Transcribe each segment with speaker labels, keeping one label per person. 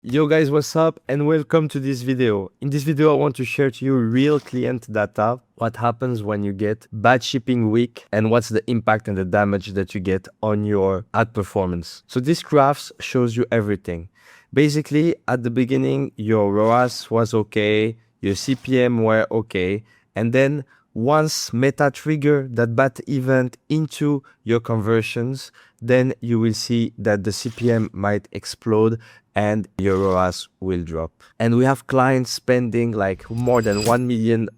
Speaker 1: Yo guys, what's up and welcome to this video. In this video, I want to share to you real client data, what happens when you get bad shipping week and what's the impact and the damage that you get on your ad performance. So this graph shows you everything. Basically, at the beginning, your ROAS was okay, your CPM were okay, and then once Meta trigger that bad event into your conversions, then you will see that the CPM might explode and your ROAS will drop. And we have clients spending like more than $1 million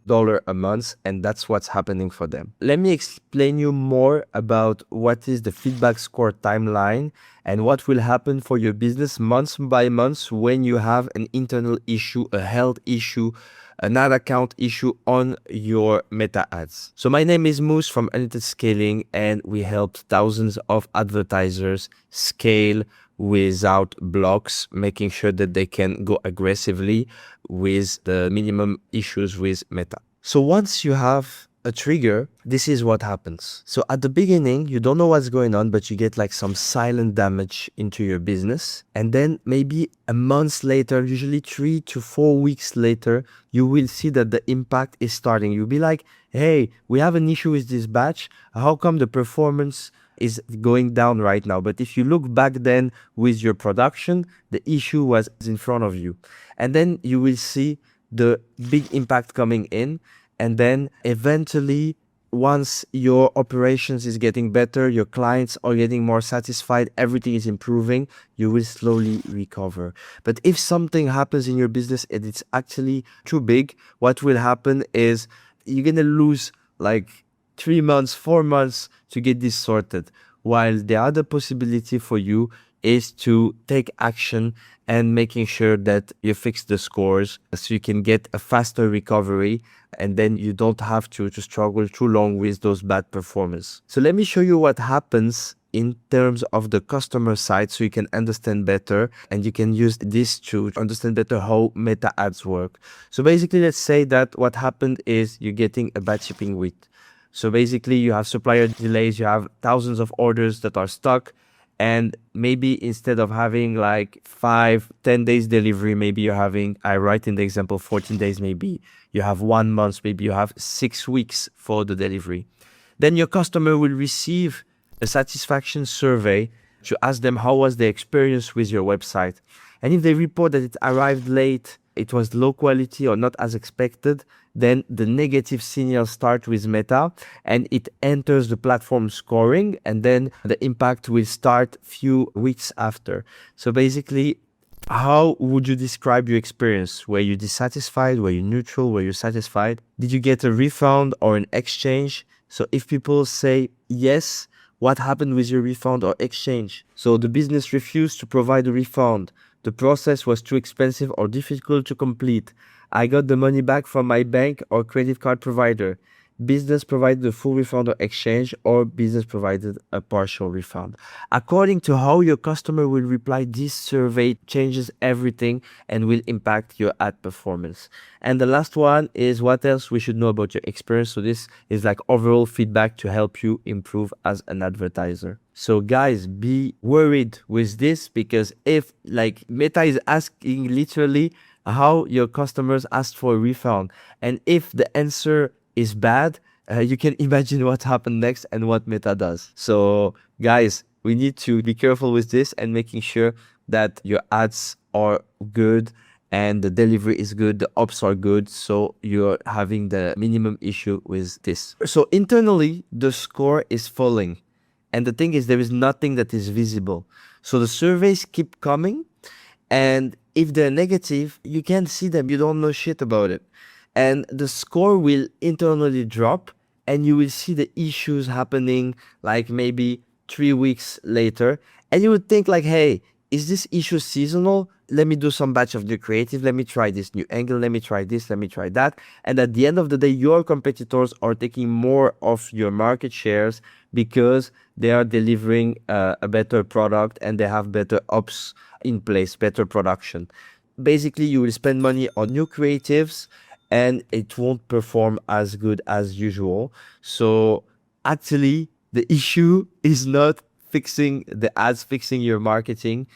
Speaker 1: a month, and that's what's happening for them. Let me explain you more about what is the feedback score timeline and what will happen for your business month by month when you have an internal issue, a health issue, an ad account issue on your Meta ads. So my name is Moose from Unlimited Scaling, and we help thousands of advertisers scale without blocks, making sure that they can go aggressively with the minimum issues with Meta. So once you have a trigger, this is what happens. So at the beginning, you don't know what's going on, but you get like some silent damage into your business. And then maybe a month later, usually 3 to 4 weeks later, you will see that the impact is starting. You'll be like, hey, we have an issue with this batch. How come the performance is going down right now? But if you look back then with your production, the issue was in front of you. And then you will see the big impact coming in. And then eventually, once your operations is getting better, your clients are getting more satisfied, everything is improving, you will slowly recover. But if something happens in your business and it's actually too big, what will happen is you're going to lose like 3 months, 4 months to get this sorted. While the other possibility for you is to take action and making sure that you fix the scores so you can get a faster recovery, and then you don't have to struggle too long with those bad performance. So let me show you what happens in terms of the customer side so you can understand better, and you can use this to understand better how Meta ads work. So basically, let's say that what happened is you're getting a bad shipping week. So basically you have supplier delays, you have thousands of orders that are stuck, and maybe instead of having like 5-10 days delivery, maybe you're having, I write in the example, 14 days, maybe you have 1 month, maybe you have 6 weeks for the delivery. Then your customer will receive a satisfaction survey to ask them how was the experience with your website. And if they report that it arrived late, it was low quality or not as expected, then the negative signal starts with Meta and it enters the platform scoring, and then the impact will start few weeks after. So basically, how would you describe your experience? Were you dissatisfied? Were you neutral? Were you satisfied? Did you get a refund or an exchange? So if people say yes, what happened with your refund or exchange? So the business refused to provide a refund. The process was too expensive or difficult to complete. I got the money back from my bank or credit card provider. Business provided a full refund or exchange, or business provided a partial refund. According to how your customer will reply, this survey changes everything and will impact your ad performance. And the last one is what else we should know about your experience. So this is like overall feedback to help you improve as an advertiser. So guys, be worried with this, because if like Meta is asking literally how your customers asked for a refund, and if the answer is bad, you can imagine what happened next and what Meta does. So guys, we need to be careful with this and making sure that your ads are good and the delivery is good, the ops are good, so you're having the minimum issue with this. So internally, the score is falling. And the thing is, there is nothing that is visible. So the surveys keep coming, and if they're negative, you can't see them, you don't know shit about it. And the score will internally drop, and you will see the issues happening like maybe 3 weeks later. And you would think like, hey, is this issue seasonal? Let me do some batch of new creative. Let me try this new angle. Let me try this. Let me try that. And at the end of the day, your competitors are taking more of your market shares because they are delivering a better product and they have better ops in place, better production. Basically, you will spend money on new creatives and it won't perform as good as usual. So actually, the issue is not fixing the ads, fixing your marketing.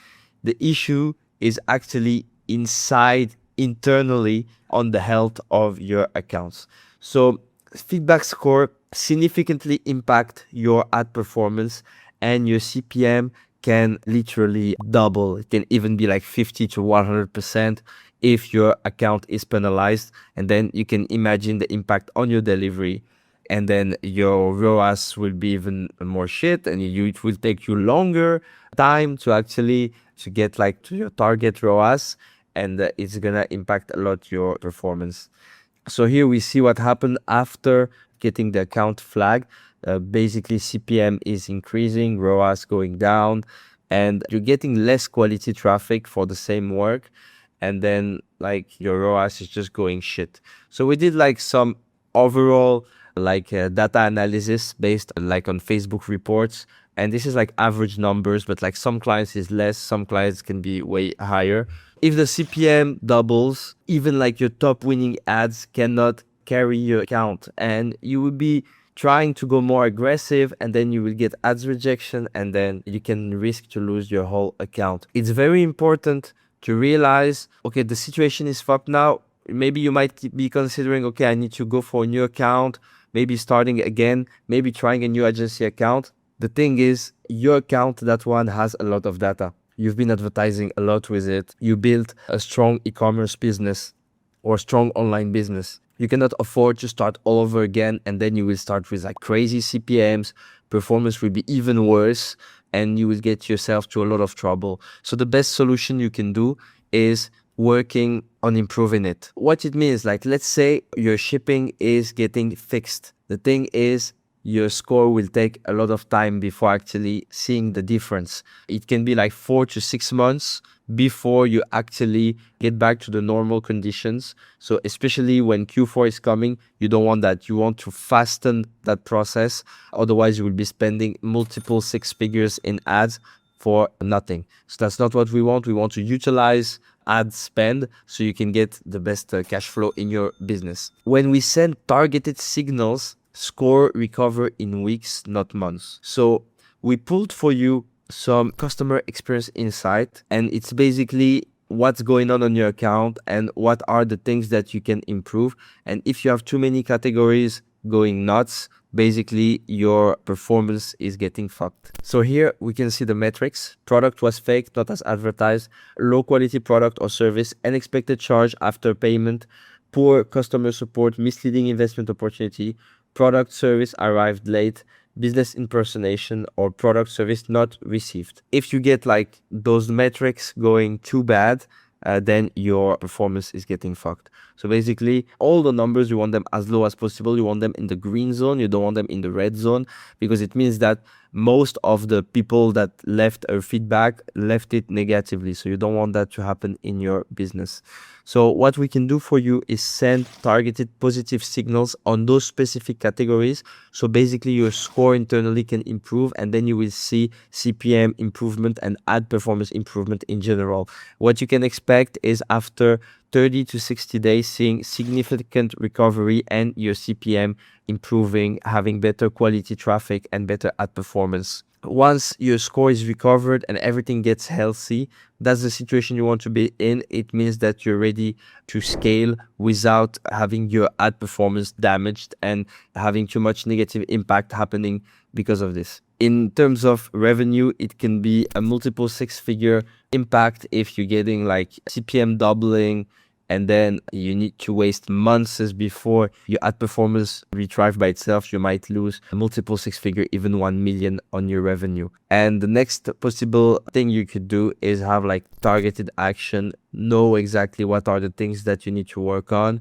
Speaker 1: The issue is actually inside internally on the health of your accounts. So feedback score significantly impact your ad performance, and your CPM can literally double. It can even be like 50 to 100% if your account is penalized. And then you can imagine the impact on your delivery. And then your ROAS will be even more shit, and it will take you longer time to actually to get like to your target ROAS, and it's gonna impact a lot your performance. So here we see what happened after getting the account flagged. Basically, CPM is increasing, ROAS going down, and you're getting less quality traffic for the same work. And then like your ROAS is just going shit. So we did like some overall like data analysis based like on Facebook reports. And this is like average numbers, but like some clients is less, some clients can be way higher. If the CPM doubles, even like your top winning ads cannot carry your account, and you will be trying to go more aggressive, and then you will get ads rejection, and then you can risk to lose your whole account. It's very important to realize, okay, the situation is fucked now. Maybe you might be considering, okay, I need to go for a new account, maybe starting again, maybe trying a new agency account. The thing is, your account, that one has a lot of data. You've been advertising a lot with it. You built a strong e-commerce business or strong online business. You cannot afford to start all over again, and then you will start with like crazy CPMs. Performance will be even worse, and you will get yourself to a lot of trouble. So the best solution you can do is working on improving it. What it means, like, let's say your shipping is getting fixed. The thing is, your score will take a lot of time before actually seeing the difference. It can be like 4 to 6 months before you actually get back to the normal conditions. So especially when Q4 is coming, you don't want that. You want to fasten that process. Otherwise, you will be spending multiple 6 figures in ads for nothing. So that's not what we want. We want to utilize ad spend so you can get the best cash flow in your business. When we send targeted signals, score recover in weeks, not months. So we pulled for you some customer experience insight, and it's basically what's going on your account and what are the things that you can improve. And if you have too many categories going nuts, basically your performance is getting fucked. So here we can see the metrics. Product was fake, not as advertised. Low quality product or service, unexpected charge after payment, poor customer support, misleading investment opportunity, product service arrived late, business impersonation, or product service not received. If you get like those metrics going too bad, then your performance is getting fucked. So basically, all the numbers, you want them as low as possible. You want them in the green zone. You don't want them in the red zone, because it means that most of the people that left a feedback left it negatively. So you don't want that to happen in your business. So what we can do for you is send targeted positive signals on those specific categories. So basically your score internally can improve, and then you will see CPM improvement and ad performance improvement in general. What you can expect is after 30 to 60 days, seeing significant recovery and your CPM improving, having better quality traffic and better ad performance. Once your score is recovered and everything gets healthy, that's the situation you want to be in. It means that you're ready to scale without having your ad performance damaged and having too much negative impact happening because of this. In terms of revenue, it can be a multiple 6-figure impact if you're getting like CPM doubling, and then you need to waste months before your ad performance retrieve by itself. You might lose a multiple 6-figure, even 1 million on your revenue. And the next possible thing you could do is have like targeted action, know exactly what are the things that you need to work on,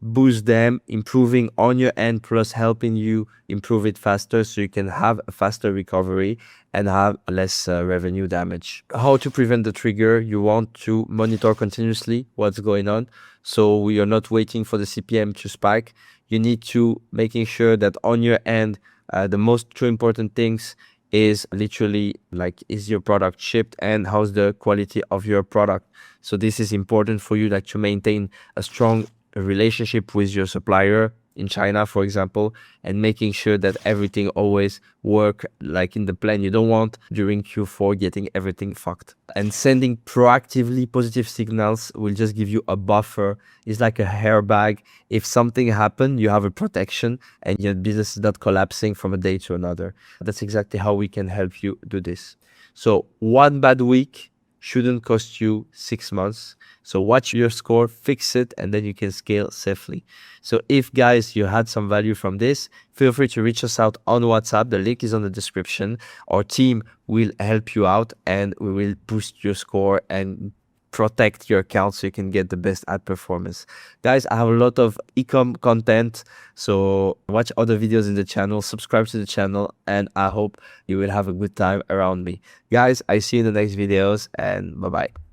Speaker 1: boost them, improving on your end, plus helping you improve it faster so you can have a faster recovery and have less revenue damage. How to prevent the trigger? You want to monitor continuously what's going on. So we are not waiting for the CPM to spike. You need to making sure that on your end, the most two important things is literally like, is your product shipped and how's the quality of your product? So this is important for you, like to maintain a strong relationship with your supplier, in China, for example, and making sure that everything always work like in the plan. You don't want during Q4 getting everything fucked. And sending proactively positive signals will just give you a buffer. It's like a hairbag. If something happened, you have a protection and your business is not collapsing from a day to another. That's exactly how we can help you do this. So one bad week shouldn't cost you 6 months. So watch your score, fix it, and then you can scale safely. So if guys, you had some value from this, feel free to reach us out on WhatsApp. The link is on the description. Our team will help you out and we will boost your score and protect your account so you can get the best ad performance. Guys, I have a lot of e-com content, so watch other videos in the channel, subscribe to the channel, and I hope you will have a good time around me. Guys, I see you in the next videos, and bye-bye.